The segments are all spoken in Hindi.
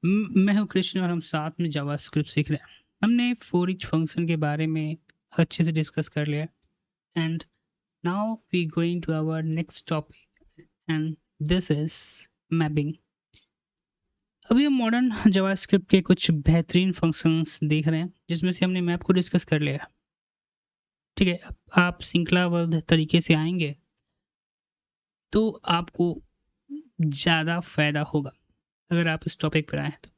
मैं हूँ कृष्ण और हम साथ में जावास्क्रिप्ट सीख रहे हैं। हमने फॉर ईच फंक्शन के बारे में अच्छे से डिस्कस कर लिया and now we going to our next topic and this is mapping. अभी हम मॉडर्न जावास्क्रिप्ट के कुछ बेहतरीन फंक्शंस देख रहे हैं जिसमें से हमने मैप को डिस्कस कर लिया। ठीक है, अब आप श्रृंखलाबद्ध तरीके से आएंगे तो आपको ज़्यादा फायदा होगा अगर आप इस टॉपिक पर आए तो।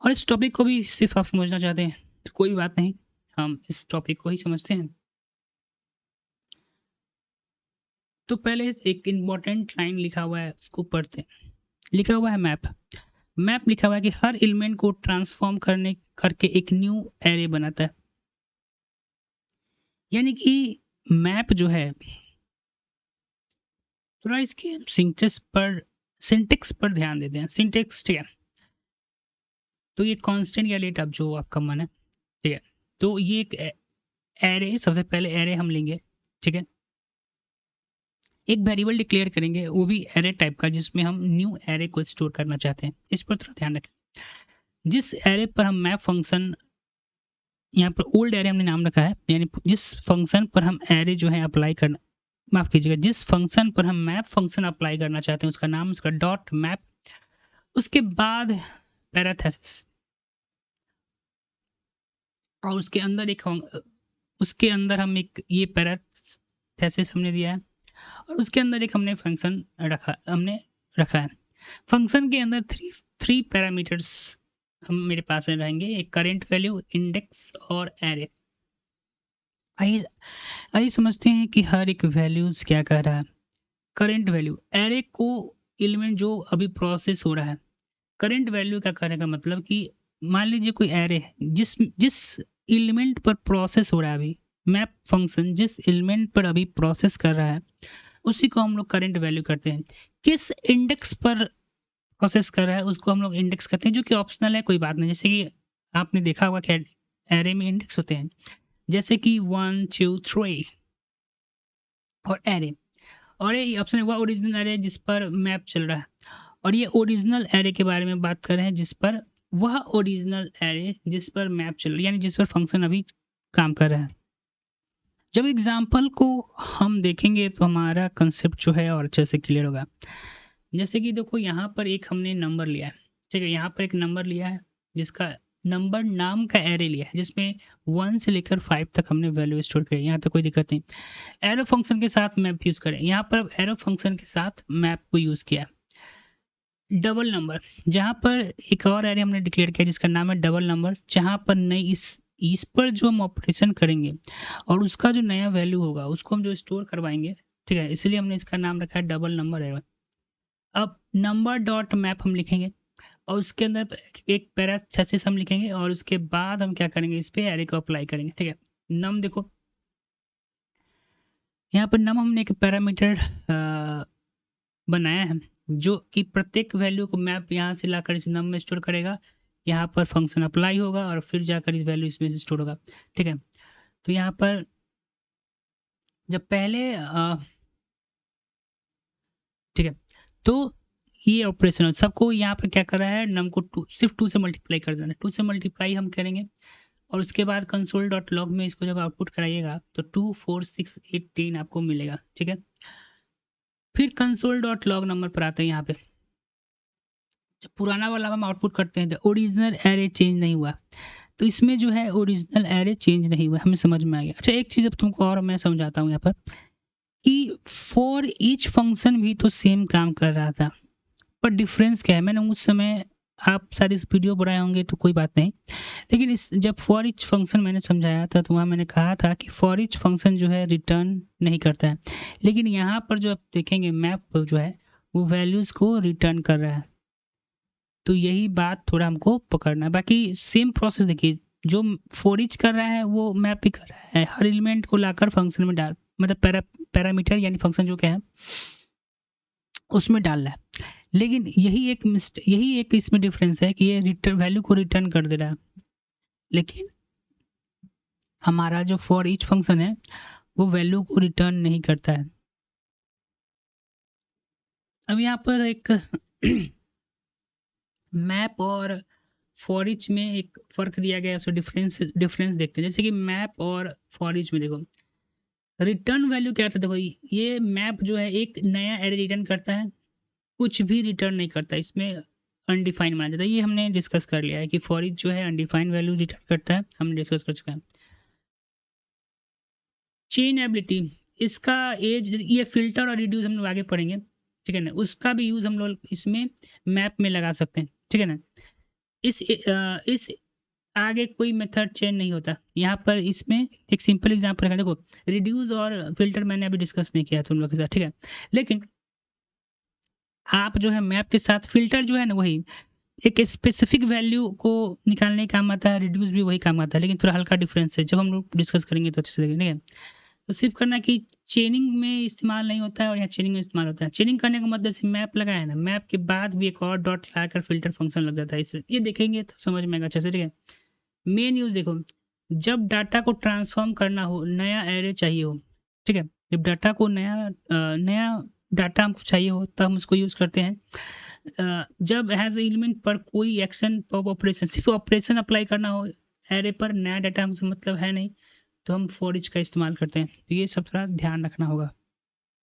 और इस टॉपिक को भी सिर्फ आप समझना चाहते हैं तो कोई बात नहीं, हम इस टॉपिक को ही समझते हैं। तो पहले एक इम्पॉर्टेंट लाइन लिखा हुआ है उसको पढ़ते हैं। लिखा हुआ है मैप। मैप लिखा हुआ है कि हर एलिमेंट को ट्रांसफॉर्म करके एक न्यू एरे बनाता है। यानी कि मैप जो है थोड़ा इसके सिंटेक्स पर ध्यान देते हैं। सिंटेक्स ठीक है, तो ये कांस्टेंट या लेट अब जो आपका मन है, ठीक है। तो ये एक एरे, सबसे पहले एरे हम लेंगे, ठीक है। एक वेरिएबल डिक्लेयर करेंगे वो भी एरे टाइप का जिसमें हम न्यू एरे को स्टोर करना चाहते हैं। इस पर थोड़ा ध्यान रखें। जिस एरे पर हम मैप फंक्शन, यहाँ पर ओल्ड एरे हमने नाम रखा है, यानी जिस फंक्शन पर हम एरे जो है अप्लाई करना, माफ कीजिएगा, जिस फंक्शन पर हम मैप फंक्शन अप्लाई करना चाहते हैं उसका नाम, उसका डॉट मैप, उसके बाद पैराथेसिस, और उसके अंदर हम एक ये पैराथेसिस हमने दिया है और उसके अंदर एक हमने फंक्शन रखा है। फंक्शन के अंदर थ्री पैरामीटर्स हम मेरे पास रहेंगे, एक करंट वैल्यू, इंडेक्स और एरे। आइए समझते हैं कि हर एक वैल्यूज क्या कह रहा है। करंट वैल्यू, एरे को एलिमेंट जो अभी प्रोसेस हो रहा है। करंट वैल्यू क्या करने का मतलब कि मान लीजिए कोई एरे है जिस जिस एलिमेंट पर प्रोसेस हो रहा है अभी, मैप फंक्शन जिस एलिमेंट पर अभी प्रोसेस कर रहा है उसी को हम लोग करंट वैल्यू करते हैं। किस इंडेक्स पर प्रोसेस कर रहा है उसको हम लोग इंडेक्स करते हैं, जो कि ऑप्शनल है, कोई बात नहीं। जैसे कि आपने देखा होगा कि एरे में इंडेक्स होते हैं, जैसे कि 1 2 3 और एरे। और ये ऑप्शन है वह ओरिजिनल एरे जिस पर मैप चल रहा है, और ये ओरिजिनल एरे के बारे में बात कर रहे हैं जिस पर वह ओरिजिनल एरे जिस पर मैप चल रहा है, यानी जिस पर फंक्शन अभी काम कर रहा है। जब एग्जाम्पल को हम देखेंगे तो हमारा कंसेप्ट जो है और अच्छे से क्लियर होगा। जैसे कि देखो यहाँ पर एक हमने नंबर लिया है, ठीक है। यहाँ पर एक नंबर लिया है जिसका नंबर नाम का एरे लिया है जिसमें 1 से लेकर 5 तक हमने वैल्यू स्टोर करी। यहाँ तक कोई दिक्कत नहीं। एरो फंक्शन के साथ मैप यूज करें, यहाँ पर एरो फंक्शन के साथ मैप को यूज किया। डबल नंबर, जहाँ पर एक और एरे हमने डिक्लेयर किया जिसका नाम है डबल नंबर, जहाँ पर नई इस पर जो हम ऑपरेशन करेंगे और उसका जो नया वैल्यू होगा उसको हम जो स्टोर करवाएंगे, ठीक है। इसलिए हमने इसका नाम रखा है डबल नंबर एरे। अब नंबर डॉट मैप हम लिखेंगे और उसके अंदर एक पैराथेसिस हम लिखेंगे और उसके बाद हम क्या करेंगे, इस पे एरे को अप्लाई करेंगे, ठीक है। नम देखो, यहाँ पर नम हमने एक पैरामीटर बनाया है जो कि प्रत्येक वैल्यू को मैप यहाँ से लाकर इस नम में स्टोर करेगा। यहाँ पर फंक्शन अप्लाई होगा और फिर जाकर इस वैल्यू इसमें से स्टोर होगा, ठीक है। तो यहाँ पर जब पहले ठीक है, तो ये ऑपरेशन सबको यहाँ पर क्या कर रहा है, नम को सिर्फ 2 से मल्टीप्लाई कर देना है। 2 से मल्टीप्लाई हम करेंगे और उसके बाद कंसोल डॉट लॉग में इसको जब आउटपुट कराइएगा तो 2 4 6 8 10 आपको मिलेगा, ठीक है। फिर कंसोल डॉट लॉग नंबर पर आते हैं। यहाँ पे जब पुराना वाला हम आउटपुट करते हैं तो ओरिजिनल एरे चेंज नहीं हुआ, तो इसमें जो है ओरिजिनल एरे चेंज नहीं हुआ, हमें समझ में आ गया। अच्छा, एक चीज़ अब तुमको और मैं समझाता हूँ यहाँ पर कि फॉर ईच फंक्शन भी तो सेम काम कर रहा था, पर डिफरेंस क्या है, मैंने उस समय, आप शायद इस वीडियो पर आए होंगे तो कोई बात नहीं, लेकिन इस जब फॉर ईच फंक्शन मैंने समझाया था तो वहाँ मैंने कहा था कि फॉर ईच फंक्शन जो है रिटर्न नहीं करता है, लेकिन यहाँ पर जो आप देखेंगे मैप जो है वो वैल्यूज़ को रिटर्न कर रहा है। तो यही बात थोड़ा हमको पकड़ना है। बाकी सेम प्रोसेस देखिए, जो फॉर ईच कर रहा है वो मैप भी कर रहा है, हर एलिमेंट को लाकर फंक्शन में डाल, मतलब पैरामीटर यानी फंक्शन जो क्या है उसमें डाल रहा है। लेकिन यही एक इसमें डिफरेंस है कि ये रिटर्न वैल्यू को रिटर्न कर दे रहा है, लेकिन हमारा जो फॉर ईच फंक्शन है वो वैल्यू को रिटर्न नहीं करता है। अब यहाँ पर एक मैप और फॉर ईच में एक फ़र्क दिया गया है, उसमें डिफरेंस देखते हैं। जैसे कि मैप और फॉर ईच में देखो, रिटर्न वैल्यू क्या होता है, देखो ये मैप जो है एक नया एरे रिटर्न करता है, कुछ भी रिटर्न नहीं करता, इसमें अनडिफाइंड माना जाता है। ये हमने डिस्कस कर लिया है कि फॉर ईच जो है अनडिफाइंड वैल्यू रिटर्न करता है, हमने डिस्कस कर चुके हैं। चेन एबिलिटी, इसका एज, ये फिल्टर और रिड्यूस हम लोग आगे पढ़ेंगे, ठीक है ना, उसका भी यूज़ हम लोग इसमें मैप में लगा सकते हैं, ठीक है ना। इस आगे कोई मेथड चेंज नहीं होता यहाँ पर। इसमें एक सिंपल एग्जांपल है, देखो रिड्यूस और फिल्टर मैंने अभी डिस्कस नहीं किया तुम लोग के साथ, ठीक है। लेकिन आप जो है मैप के साथ फिल्टर जो है ना, वही एक स्पेसिफिक वैल्यू को निकालने का काम आता है, रिड्यूस भी वही काम आता है, लेकिन थोड़ा हल्का डिफरेंस है, जब हम लोग डिस्कस करेंगे तो अच्छे से देखेंगे, ठीक है। तो सिर्फ करना कि चेनिंग में इस्तेमाल नहीं होता है और यहाँ चेनिंग में इस्तेमाल होता है। चेनिंग करने का मतलब जैसे मैप लगा है ना, मैप के बाद भी एक और डॉट लगाकर फिल्टर फंक्शन लग जाता है, इससे ये देखेंगे तो समझ में आएगा अच्छे से, ठीक है। मेन यूज देखो, जब डाटा को ट्रांसफॉर्म करना हो, नया एरे चाहिए हो, ठीक है, जब डाटा को नया डाटा हमको चाहिए हो तब हम उसको यूज करते हैं। जब हैज एलिमेंट पर कोई एक्शन ऑपरेशन, सिर्फ ऑपरेशन अप्लाई करना हो एरे पर, नया डाटा हमसे मतलब है नहीं, तो हम फॉर ईच का इस्तेमाल करते हैं। तो ये सब थोड़ा ध्यान रखना होगा।